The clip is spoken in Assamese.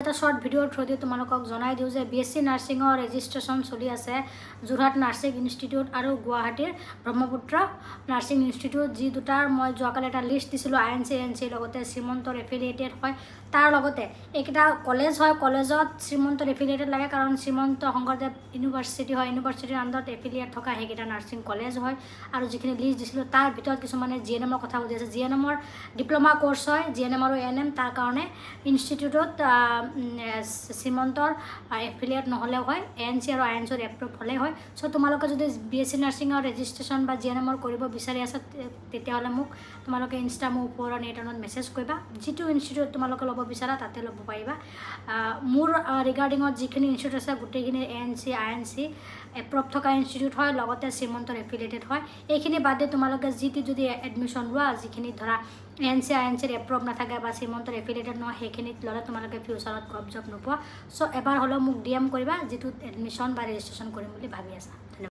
এটা শৰ্ট ভিডিওৰ থ্ৰু দিয়ে তোমালোকক জনাই দিওঁ যে বিএসসি নাৰ্ছিঙৰ ৰেজিষ্ট্ৰেশ্যন চলি আছে যোৰহাট নাৰ্ছিং ইনষ্টিটিউট আৰু গুৱাহাটীৰ ব্ৰহ্মপুত্ৰ নাৰ্ছিং ইনষ্টিটিউট যি দুটাৰ মই যোৱাকালি এটা লিষ্ট দিছিলোঁ আইএনচি এএনচিৰ লগতে শ্ৰীমন্তৰ এফিলিয়েটেড হয় তাৰ লগতে এইকেইটা কলেজ হয় কলেজত শ্ৰীমন্তৰ এফিলিয়েটেড লাগে কাৰণ শ্ৰীমন্ত শংকৰদেৱ ইউনিভাৰ্চিটি হয় ইউনিভাৰ্চিটিৰ আণ্ডাৰত এফিলিয়েট থকা সেইকেইটা নাৰ্ছিং কলেজ হয় আৰু যিখিনি লিষ্ট দিছিলোঁ তাৰ ভিতৰত কিছুমানে জিএনএমৰ কথা সুধি আছে জিএনএমৰ ডিপ্ল'মা কোৰ্চ হয় জিএনএম আৰু এএনএম তাৰ কাৰণে ইনষ্টিটিউটত শ্ৰীমন্তৰ এফিলিয়েট নহ'লেও হয় এএনচি আৰু আইএনচিৰ এপ্ৰুভ হ'লেই হয় চ' তোমালোকে যদি বিএসসি নাৰ্ছিঙৰ ৰেজিষ্ট্ৰেশ্যন বা জিএনএমৰ কৰিব বিচাৰি আছা তেতিয়াহ'লে মোক তোমালোকে ইনষ্টা মোৰ ওপৰত নেটনত মেছেজ কৰিবা যিটো ইনষ্টিটিউট তোমালোকে ল'ব বিচাৰা তাতে ল'ব পাৰিবা মোৰ ৰিগাৰ্ডিঙত যিখিনি ইনষ্টিটিউট আছে গোটেইখিনি এএনচি আইএনচি এপ্ৰুভ থকা ইনষ্টিটিউট হয় লগতে শ্ৰীমন্তৰ এফিলিয়েটেড হয় এইখিনি বাদে তোমালোকে যিটি যদি এডমিশ্যন লোৱা যিখিনি ধৰা এএনচি আইএনচিৰ এপ্ৰুভ নাথাকে বা শ্ৰীমন্তৰ এফিলিয়েটেড নহয় সেইখিনিত ল'লে তোমালোকে ফিউচাৰত গভ জব নোপোৱা চ' এবাৰ হ'লেও মোক ডিএম কৰিবা যিটোত এডমিশ্যন বা ৰেজিষ্ট্ৰেশ্যন কৰিম বুলি ভাবি আছা